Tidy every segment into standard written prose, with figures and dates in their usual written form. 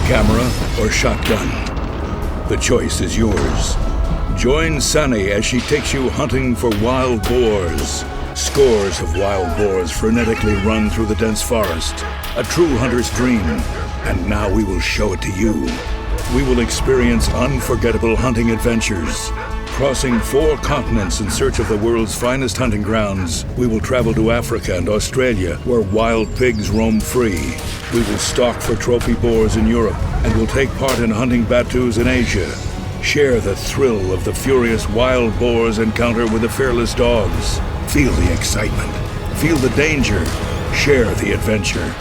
camera or shotgun? The choice is yours. Join Sunny as she takes you hunting for wild boars. Scores of wild boars frenetically run through the dense forest. A true hunter's dream. And now we will show it to you. We will experience unforgettable hunting adventures. Crossing 4 continents in search of the world's finest hunting grounds, we will travel to Africa and Australia, where wild pigs roam free. We will stalk for trophy boars in Europe, and will take part in hunting batus in Asia. Share the thrill of the furious wild boars encounter with the fearless dogs. Feel the excitement. Feel the danger. Share the adventure.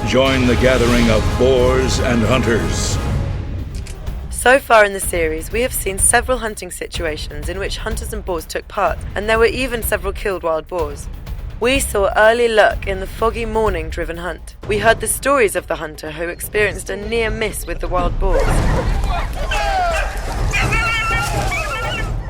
Join the gathering of boars and hunters. So far in the series, we have seen several hunting situations in which hunters and boars took part, and there were even several killed wild boars. We saw early luck in the foggy morning driven hunt. We heard the stories of the hunter who experienced a near miss with the wild boars.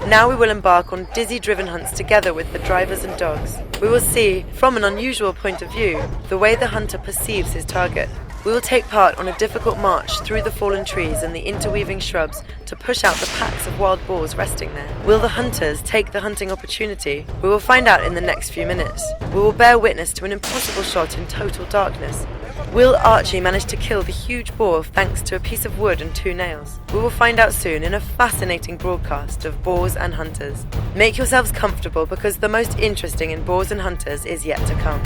Now we will embark on dizzy driven hunts together with the drivers and dogs. We will see, from an unusual point of view, the way the hunter perceives his target. We will take part on a difficult march through the fallen trees and the interweaving shrubs to push out the packs of wild boars resting there. Will the hunters take the hunting opportunity? We will find out in the next few minutes. We will bear witness to an impossible shot in total darkness. Will Archie manage to kill the huge boar thanks to a piece of wood and 2 nails? We will find out soon in a fascinating broadcast of boars and hunters. Make yourselves comfortable because the most interesting in boars and hunters is yet to come.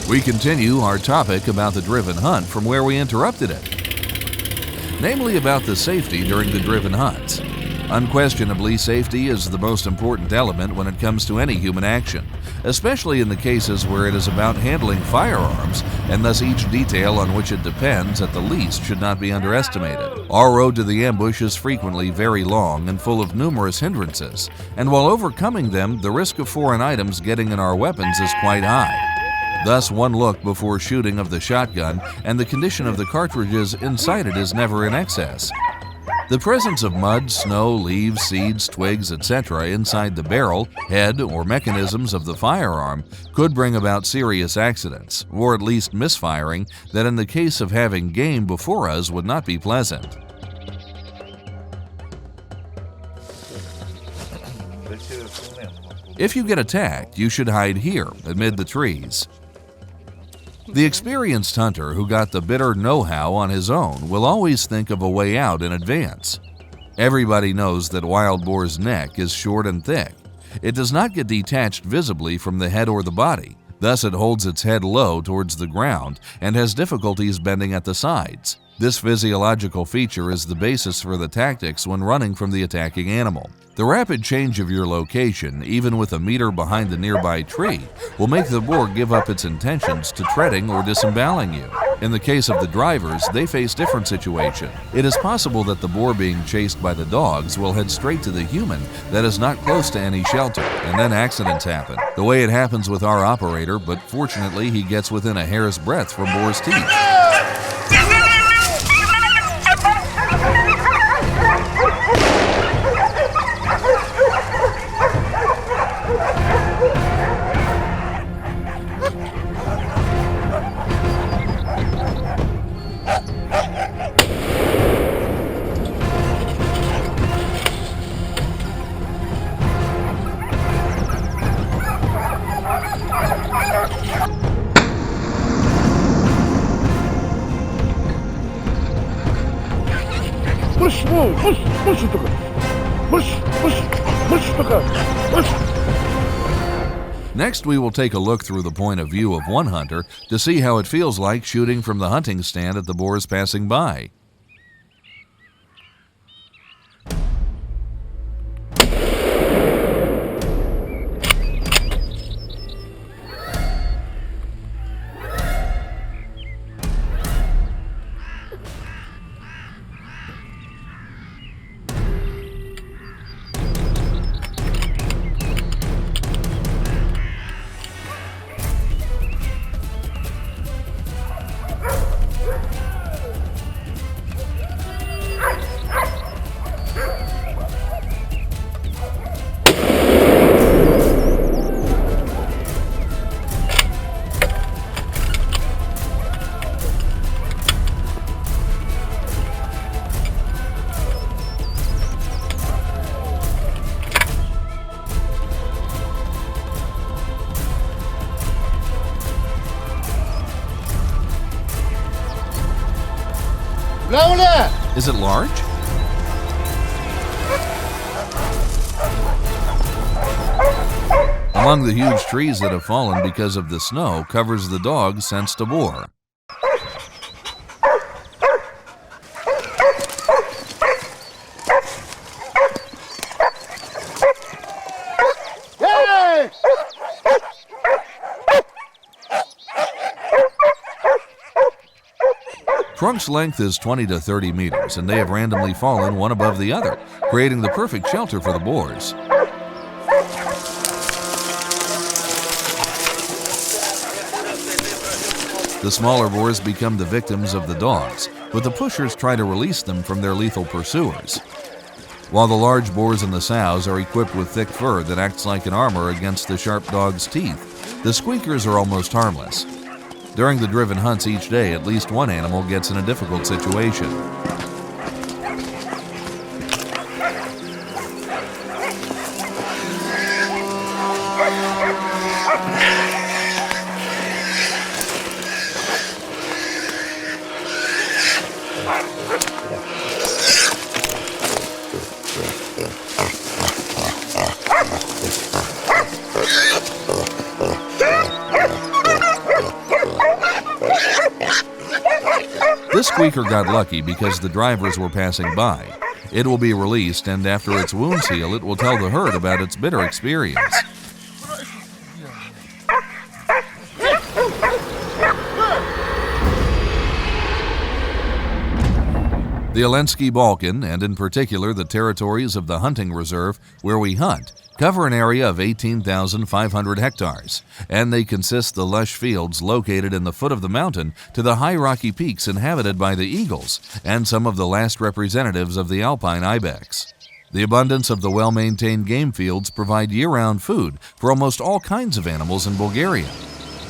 We continue our topic about the driven hunt from where we interrupted it, namely about the safety during the driven hunts. Unquestionably, safety is the most important element when it comes to any human action, especially in the cases where it is about handling firearms, and thus each detail on which it depends at the least should not be underestimated. Our road to the ambush is frequently very long and full of numerous hindrances, and while overcoming them, the risk of foreign items getting in our weapons is quite high. Thus, one look before shooting of the shotgun and the condition of the cartridges inside it is never in excess. The presence of mud, snow, leaves, seeds, twigs, etc. inside the barrel, head, or mechanisms of the firearm could bring about serious accidents, or at least misfiring that in the case of having game before us would not be pleasant. If you get attacked, you should hide here, amid the trees. The experienced hunter who got the bitter know-how on his own will always think of a way out in advance. Everybody knows that wild boar's neck is short and thick. It does not get detached visibly from the head or the body. Thus it holds its head low towards the ground and has difficulties bending at the sides. This physiological feature is the basis for the tactics when running from the attacking animal. The rapid change of your location, even with a meter behind the nearby tree, will make the boar give up its intentions to treading or disemboweling you. In the case of the drivers, they face different situation. It is possible that the boar being chased by the dogs will head straight to the human that is not close to any shelter, and then accidents happen. The way it happens with our operator, but fortunately he gets within a hair's breadth from boar's teeth. Next, we will take a look through the point of view of one hunter to see how it feels like shooting from the hunting stand at the boars passing by. Is it large? Among the huge trees that have fallen because of the snow covers the dog sensed a boar. Trunk's length is 20 to 30 meters, and they have randomly fallen one above the other, creating the perfect shelter for the boars. The smaller boars become the victims of the dogs, but the pushers try to release them from their lethal pursuers. While the large boars and the sows are equipped with thick fur that acts like an armor against the sharp dog's teeth, the squeakers are almost harmless. During the driven hunts each day, at least one animal gets in a difficult situation. This squeaker got lucky because the drivers were passing by. It will be released, and after its wounds heal, it will tell the herd about its bitter experience. The Alenski Balkan, and in particular the territories of the hunting reserve where we hunt, cover an area of 18,500 hectares, and they consist the lush fields located in the foot of the mountain to the high rocky peaks inhabited by the eagles and some of the last representatives of the alpine ibex. The abundance of the well-maintained game fields provide year-round food for almost all kinds of animals in Bulgaria.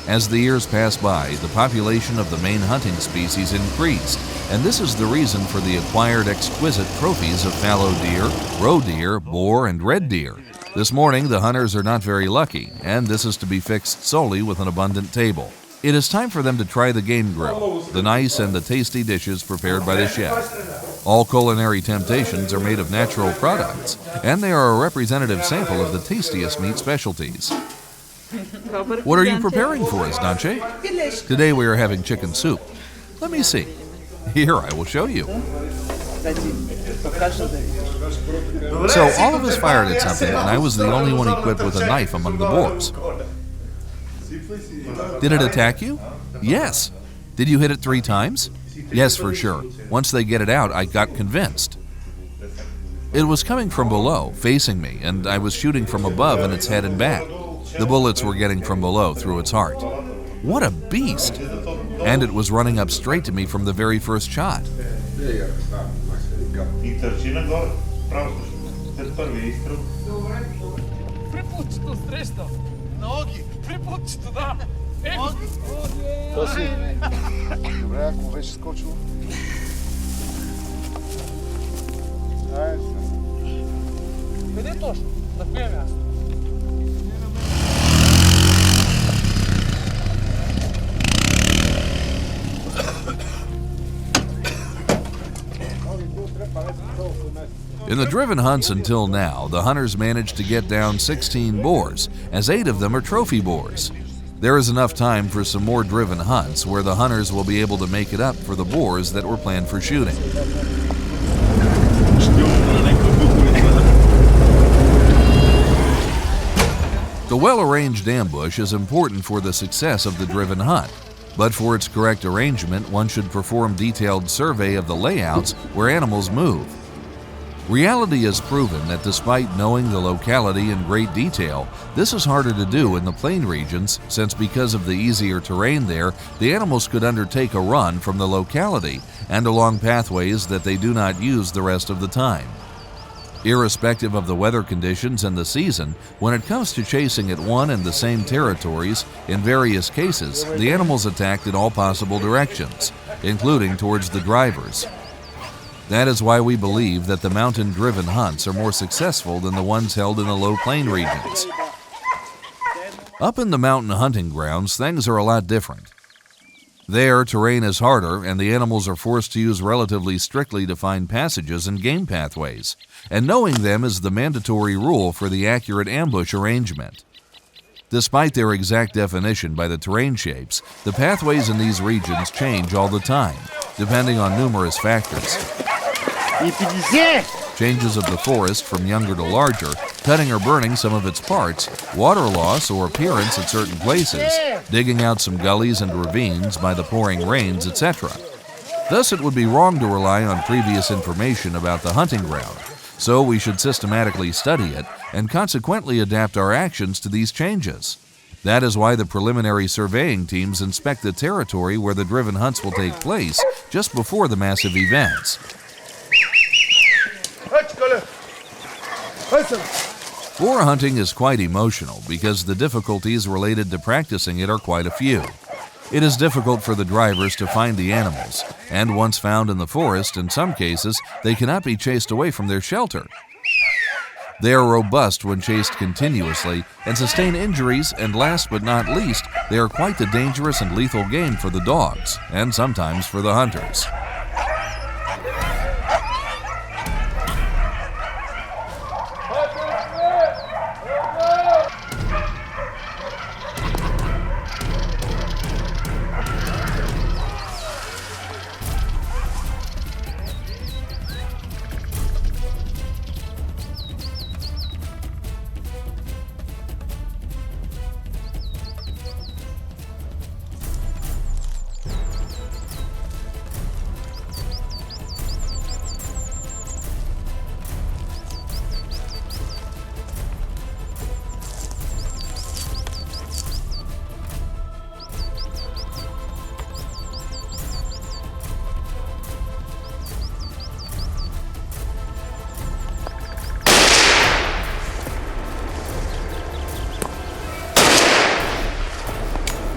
As the years pass by, the population of the main hunting species increased, and this is the reason for the acquired exquisite trophies of fallow deer, roe deer, boar, and red deer. This morning, the hunters are not very lucky, and this is to be fixed solely with an abundant table. It is time for them to try the game grill, the nice and the tasty dishes prepared by the chef. All culinary temptations are made of natural products, and they are a representative sample of the tastiest meat specialties. What are you preparing for us, Danche? Today we are having chicken soup. Let me see. Here, I will show you. So all of us fired at something, and I was the only one equipped with a knife among the boars. Did it attack you? Yes. Did you hit it 3 times? Yes, for sure. Once they get it out, I got convinced. It was coming from below, facing me, and I was shooting from above in its head and back. The bullets were getting from below through its heart. What a beast! And it was running up straight to me from the very first shot. In the driven hunts until now, the hunters managed to get down 16 boars, as 8 of them are trophy boars. There is enough time for some more driven hunts where the hunters will be able to make it up for the boars that were planned for shooting. The well-arranged ambush is important for the success of the driven hunt, but for its correct arrangement, one should perform detailed survey of the layouts where animals move. Reality has proven that despite knowing the locality in great detail, this is harder to do in the plain regions, since because of the easier terrain there, the animals could undertake a run from the locality and along pathways that they do not use the rest of the time. Irrespective of the weather conditions and the season, when it comes to chasing at one and the same territories, in various cases, the animals attacked in all possible directions, including towards the drivers. That is why we believe that the mountain-driven hunts are more successful than the ones held in the low plain regions. Up in the mountain hunting grounds, things are a lot different. There, terrain is harder, and the animals are forced to use relatively strictly defined passages and game pathways, and knowing them is the mandatory rule for the accurate ambush arrangement. Despite their exact definition by the terrain shapes, the pathways in these regions change all the time, depending on numerous factors. Changes of the forest from younger to larger, cutting or burning some of its parts, water loss or appearance at certain places, digging out some gullies and ravines by the pouring rains, etc. Thus, it would be wrong to rely on previous information about the hunting ground, so we should systematically study it and consequently adapt our actions to these changes. That is why the preliminary surveying teams inspect the territory where the driven hunts will take place just before the massive events. Boar hunting is quite emotional because the difficulties related to practicing it are quite a few. It is difficult for the drivers to find the animals, and once found in the forest, in some cases, they cannot be chased away from their shelter. They are robust when chased continuously and sustain injuries, and last but not least, they are quite the dangerous and lethal game for the dogs, and sometimes for the hunters.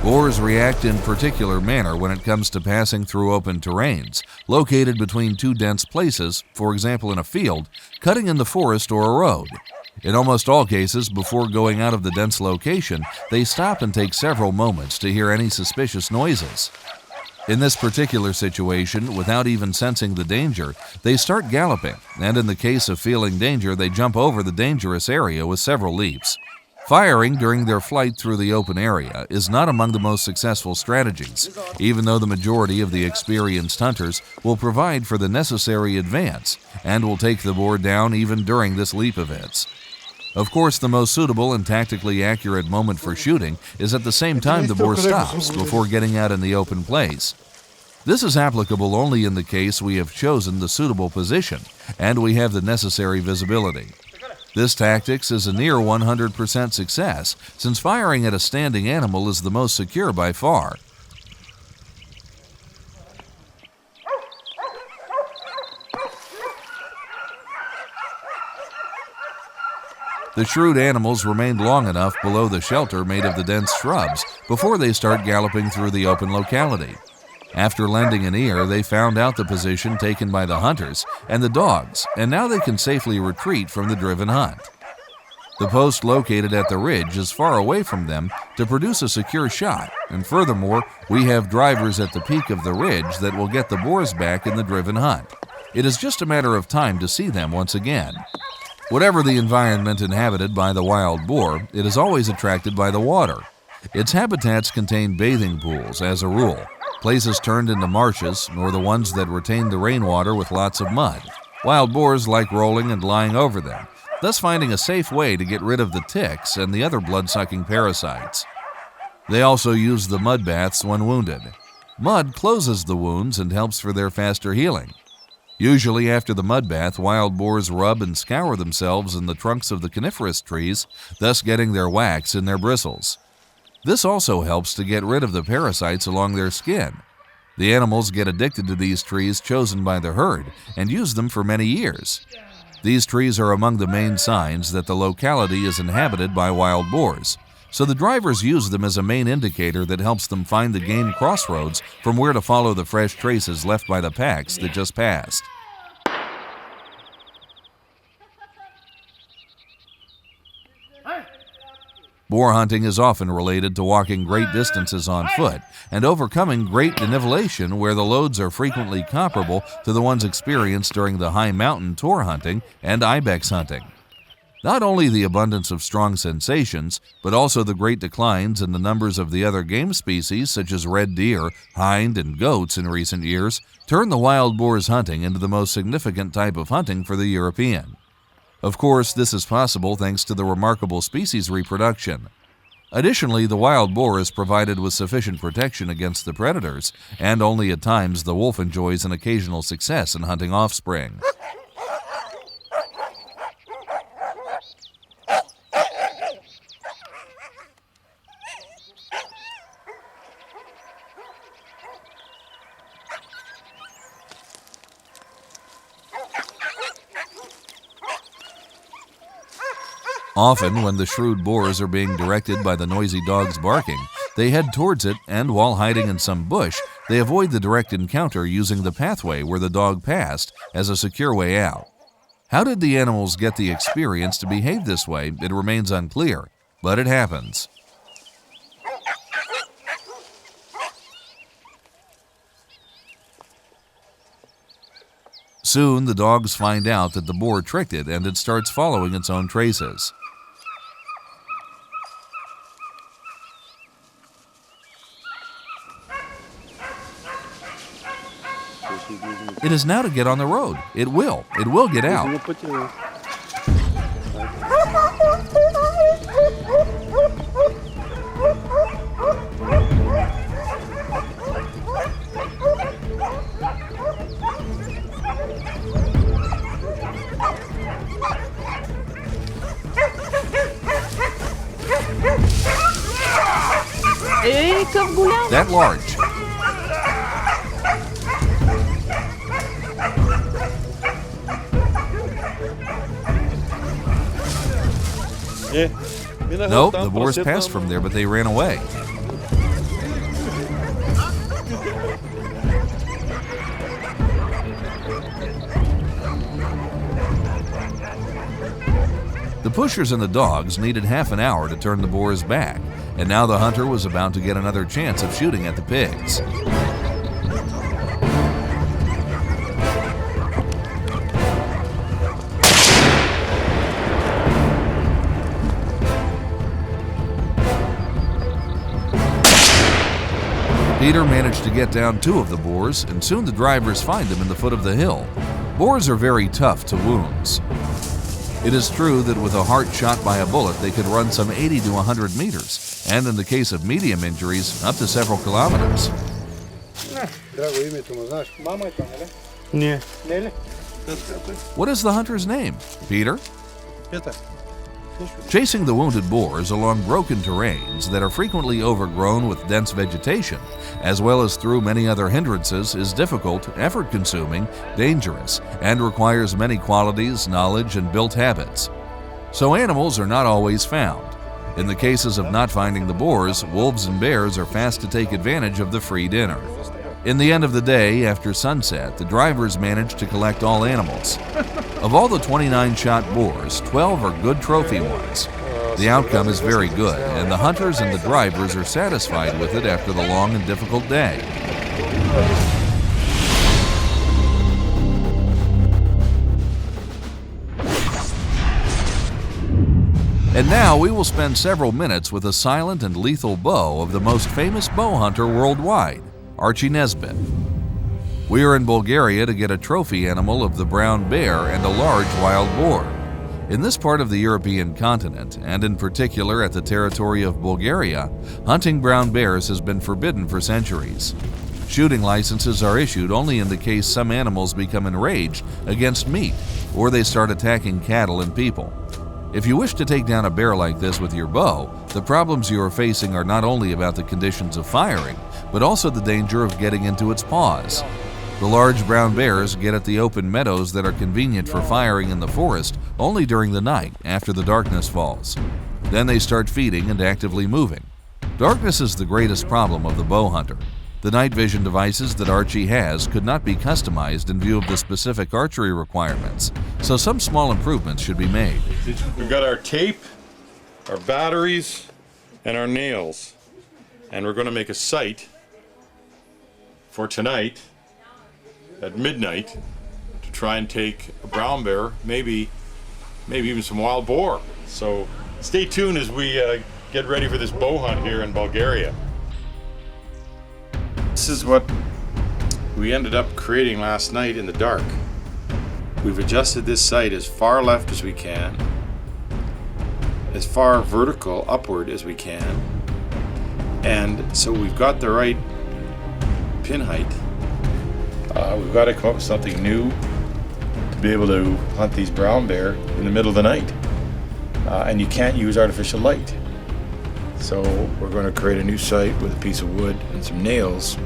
Boars react in particular manner when it comes to passing through open terrains, located between two dense places, for example in a field, cutting in the forest or a road. In almost all cases, before going out of the dense location, they stop and take several moments to hear any suspicious noises. In this particular situation, without even sensing the danger, they start galloping, and in the case of feeling danger, they jump over the dangerous area with several leaps. Firing during their flight through the open area is not among the most successful strategies, even though the majority of the experienced hunters will provide for the necessary advance and will take the boar down even during this leap events. Of course, the most suitable and tactically accurate moment for shooting is at the same time the boar stops before getting out in the open place. This is applicable only in the case we have chosen the suitable position and we have the necessary visibility. This tactics is a near 100% success, since firing at a standing animal is the most secure by far. The shrewd animals remained long enough below the shelter made of the dense shrubs before they start galloping through the open locality. After lending an ear, they found out the position taken by the hunters and the dogs, and now they can safely retreat from the driven hunt. The post located at the ridge is far away from them to produce a secure shot, and furthermore, we have drivers at the peak of the ridge that will get the boars back in the driven hunt. It is just a matter of time to see them once again. Whatever the environment inhabited by the wild boar, it is always attracted by the water. Its habitats contain bathing pools, as a rule, places turned into marshes, or the ones that retain the rainwater with lots of mud. Wild boars like rolling and lying over them, thus finding a safe way to get rid of the ticks and the other blood-sucking parasites. They also use the mud baths when wounded. Mud closes the wounds and helps for their faster healing. Usually after the mud bath, wild boars rub and scour themselves in the trunks of the coniferous trees, thus getting their wax in their bristles. This also helps to get rid of the parasites along their skin. The animals get addicted to these trees chosen by the herd and use them for many years. These trees are among the main signs that the locality is inhabited by wild boars, so the drivers use them as a main indicator that helps them find the game crossroads from where to follow the fresh traces left by the packs that just passed. Boar hunting is often related to walking great distances on foot and overcoming great denivellation where the loads are frequently comparable to the ones experienced during the high mountain tour hunting and ibex hunting. Not only the abundance of strong sensations, but also the great declines in the numbers of the other game species such as red deer, hind, and goats in recent years turn the wild boar's hunting into the most significant type of hunting for the European. Of course, this is possible thanks to the remarkable species reproduction. Additionally, the wild boar is provided with sufficient protection against the predators, and only at times the wolf enjoys an occasional success in hunting offspring. Often, when the shrewd boars are being directed by the noisy dog's barking, they head towards it, and while hiding in some bush, they avoid the direct encounter using the pathway where the dog passed as a secure way out. How did the animals get the experience to behave this way? It remains unclear, but it happens. Soon, the dogs find out that the boar tricked it, and it starts following its own traces. It is now to get on the road. It will get out. That large. Nope, the boars passed from there, but they ran away. The pushers and the dogs needed half an hour to turn the boars back, and now the hunter was about to get another chance of shooting at the pigs. Peter managed to get down 2 of the boars, and soon the drivers find them in the foot of the hill. Boars are very tough to wounds. It is true that with a heart shot by a bullet, they could run some 80 to 100 meters, and in the case of medium injuries, up to several kilometers. What is the hunter's name? Peter? Chasing the wounded boars along broken terrains that are frequently overgrown with dense vegetation, as well as through many other hindrances, is difficult, effort-consuming, dangerous, and requires many qualities, knowledge, and built habits. So animals are not always found. In the cases of not finding the boars, wolves and bears are fast to take advantage of the free dinner. In the end of the day, after sunset, the drivers managed to collect all animals. Of all the 29 shot boars, 12 are good trophy ones. The outcome is very good, and the hunters and the drivers are satisfied with it after the long and difficult day. And now we will spend several minutes with a silent and lethal bow of the most famous bow hunter worldwide, Archie Nesbitt. We are in Bulgaria to get a trophy animal of the brown bear and a large wild boar. In this part of the European continent, and in particular at the territory of Bulgaria, hunting brown bears has been forbidden for centuries. Shooting licenses are issued only in the case some animals become enraged against meat, or they start attacking cattle and people. If you wish to take down a bear like this with your bow, the problems you are facing are not only about the conditions of firing, but also the danger of getting into its paws. The large brown bears get at the open meadows that are convenient for firing in the forest only during the night after the darkness falls. Then they start feeding and actively moving. Darkness is the greatest problem of the bow hunter. The night vision devices that Archie has could not be customized in view of the specific archery requirements, so some small improvements should be made. We've got our tape, our batteries, and our nails. And we're going to make a site for tonight at midnight to try and take a brown bear, maybe even some wild boar. So stay tuned as we get ready for this bow hunt here in Bulgaria. This is what we ended up creating last night in the dark. We've adjusted this site as far left as we can, as far vertical upward as we can, and so we've got the right pin height. We've got to come up with something new to be able to hunt these brown bear in the middle of the night, and you can't use artificial light. So we're going to create a new site with a piece of wood and some nails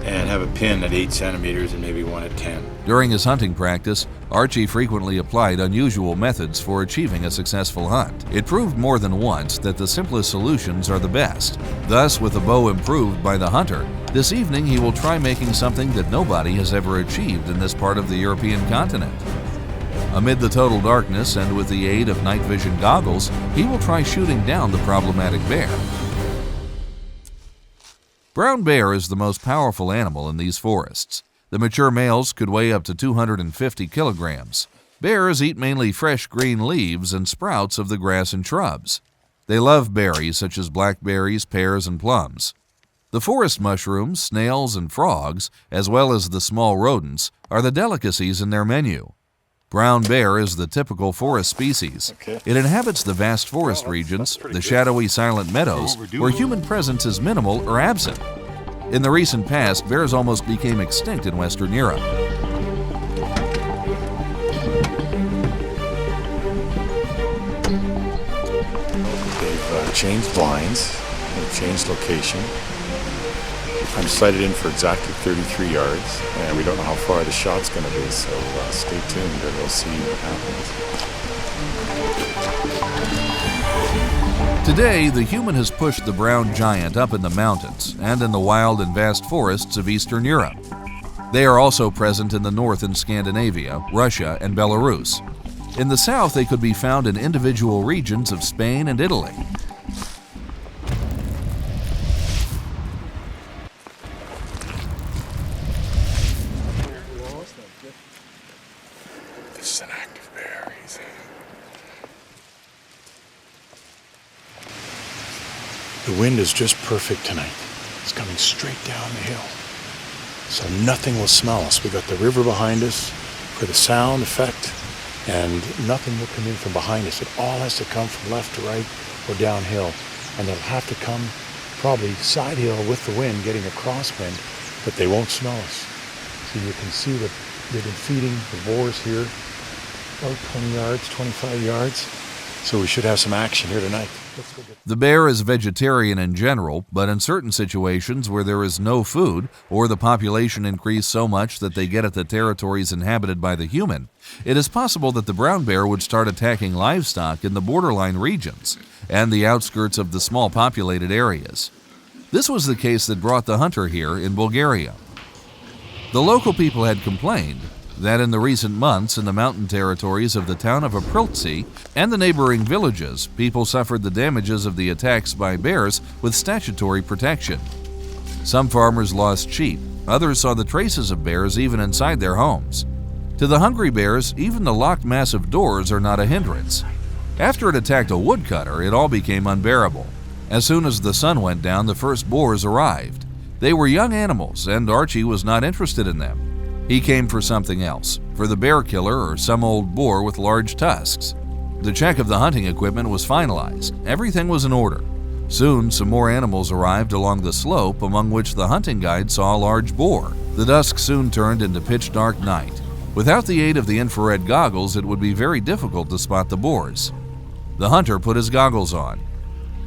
and have a pin at 8 centimeters and maybe one at 10. During his hunting practice, Archie frequently applied unusual methods for achieving a successful hunt. It proved more than once that the simplest solutions are the best. Thus, with the bow improved by the hunter, this evening he will try making something that nobody has ever achieved in this part of the European continent. Amid the total darkness and with the aid of night vision goggles, he will try shooting down the problematic bear. Brown bear is the most powerful animal in these forests. The mature males could weigh up to 250 kilograms. Bears eat mainly fresh green leaves and sprouts of the grass and shrubs. They love berries such as blackberries, pears, and plums. The forest mushrooms, snails, and frogs, as well as the small rodents, are the delicacies in their menu. Brown bear is the typical forest species. It inhabits the vast forest regions, the shadowy silent meadows, where human presence is minimal or absent. In the recent past, bears almost became extinct in Western Europe. They've changed blinds, they've changed location. I'm sighted in for exactly 33 yards, and we don't know how far the shot's going to be, so stay tuned and we'll see what happens. Today, the human has pushed the brown giant up in the mountains and in the wild and vast forests of Eastern Europe. They are also present in the north in Scandinavia, Russia, and Belarus. In the south, they could be found in individual regions of Spain and Italy. This is an active bear. The wind is just perfect tonight. It's coming straight down the hill, so nothing will smell us. We got the river behind us for the sound effect, and nothing will come in from behind us. It all has to come from left to right or downhill, and they'll have to come probably side hill with the wind, getting a crosswind, but they won't smell us. So you can see that they've been feeding the boars here about 20 yards, 25 yards. So we should have some action here tonight. Let's go get... The bear is vegetarian in general, but in certain situations where there is no food or the population increased so much that they get at the territories inhabited by the human, it is possible that the brown bear would start attacking livestock in the borderline regions and the outskirts of the small populated areas. This was the case that brought the hunter here in Bulgaria. The local people had complained that in the recent months in the mountain territories of the town of Apriltsi and the neighboring villages, people suffered the damages of the attacks by bears with statutory protection. Some farmers lost sheep, others saw the traces of bears even inside their homes. To the hungry bears, even the locked massive doors are not a hindrance. After it attacked a woodcutter, it all became unbearable. As soon as the sun went down, the first boars arrived. They were young animals, and Archie was not interested in them. He came for something else, for the bear killer or some old boar with large tusks. The check of the hunting equipment was finalized. Everything was in order. Soon, some more animals arrived along the slope, among which the hunting guide saw a large boar. The dusk soon turned into pitch-dark night. Without the aid of the infrared goggles, it would be very difficult to spot the boars. The hunter put his goggles on.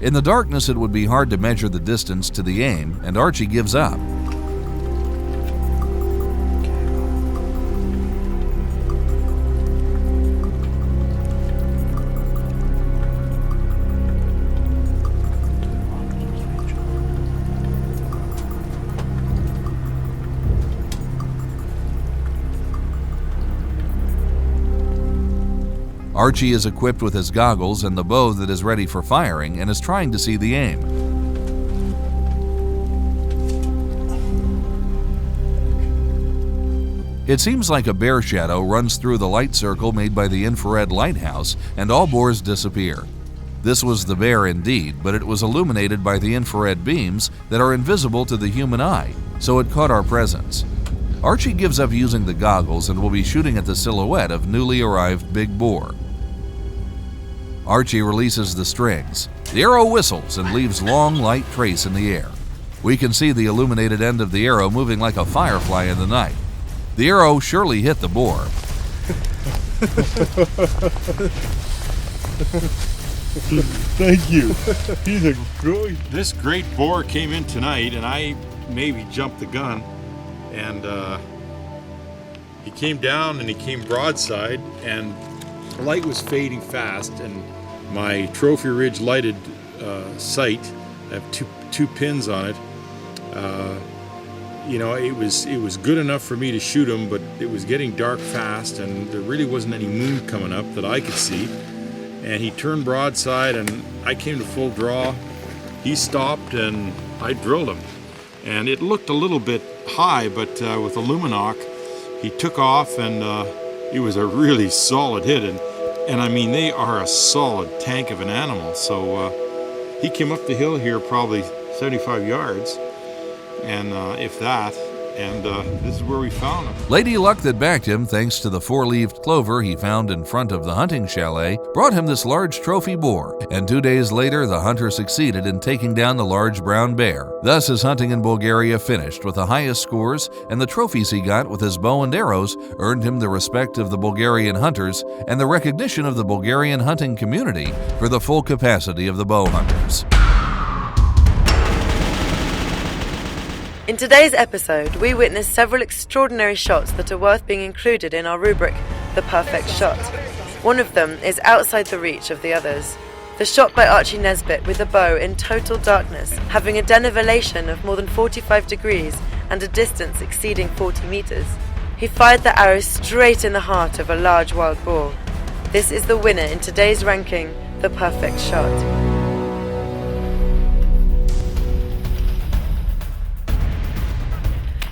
In the darkness, it would be hard to measure the distance to the aim, and Archie gives up. Archie is equipped with his goggles and the bow that is ready for firing and is trying to see the aim. It seems like a bear shadow runs through the light circle made by the infrared lighthouse, and all boars disappear. This was the bear indeed, but it was illuminated by the infrared beams that are invisible to the human eye, so it caught our presence. Archie gives up using the goggles and will be shooting at the silhouette of newly arrived big boar. Archie releases the strings. The arrow whistles and leaves long, light trace in the air. We can see the illuminated end of the arrow moving like a firefly in the night. The arrow surely hit the boar. Thank you. He's a great. This great boar came in tonight, and I maybe jumped the gun. And he came down and he came broadside, and the light was fading fast, and my Trophy Ridge lighted sight, I have two pins on it, it was good enough for me to shoot him, but it was getting dark fast and there really wasn't any moon coming up that I could see. And he turned broadside and I came to full draw. He stopped and I drilled him. And it looked a little bit high, but with the Luminoc, he took off and it was a really solid hit. And I mean, they are a solid tank of an animal. So he came up the hill here probably 75 yards, and if that, and this is where we found him. Lady Luck that backed him, thanks to the four-leaved clover he found in front of the hunting chalet, brought him this large trophy boar, and 2 days later the hunter succeeded in taking down the large brown bear. Thus his hunting in Bulgaria finished with the highest scores, and the trophies he got with his bow and arrows earned him the respect of the Bulgarian hunters and the recognition of the Bulgarian hunting community for the full capacity of the bow hunters. In today's episode, we witnessed several extraordinary shots that are worth being included in our rubric, The Perfect Shot. One of them is outside the reach of the others. The shot by Archie Nesbitt with a bow in total darkness, having a denivellation of more than 45 degrees and a distance exceeding 40 meters. He fired the arrow straight in the heart of a large wild boar. This is the winner in today's ranking, The Perfect Shot.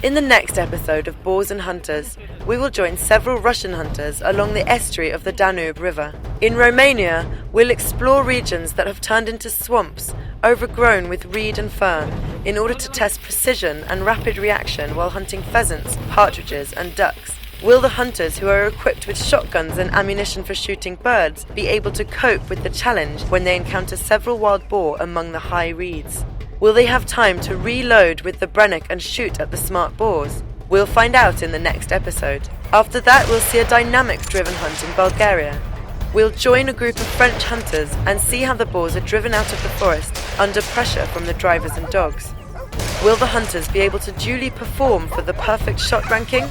In the next episode of Boars and Hunters, we will join several Russian hunters along the estuary of the Danube River. In Romania, we'll explore regions that have turned into swamps, overgrown with reed and fern, in order to test precision and rapid reaction while hunting pheasants, partridges, and ducks. Will the hunters who are equipped with shotguns and ammunition for shooting birds be able to cope with the challenge when they encounter several wild boar among the high reeds? Will they have time to reload with the Brennick and shoot at the smart boars? We'll find out in the next episode. After that, we'll see a dynamic driven hunt in Bulgaria. We'll join a group of French hunters and see how the boars are driven out of the forest under pressure from the drivers and dogs. Will the hunters be able to duly perform for the perfect shot ranking?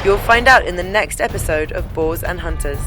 You'll find out in the next episode of Boars and Hunters.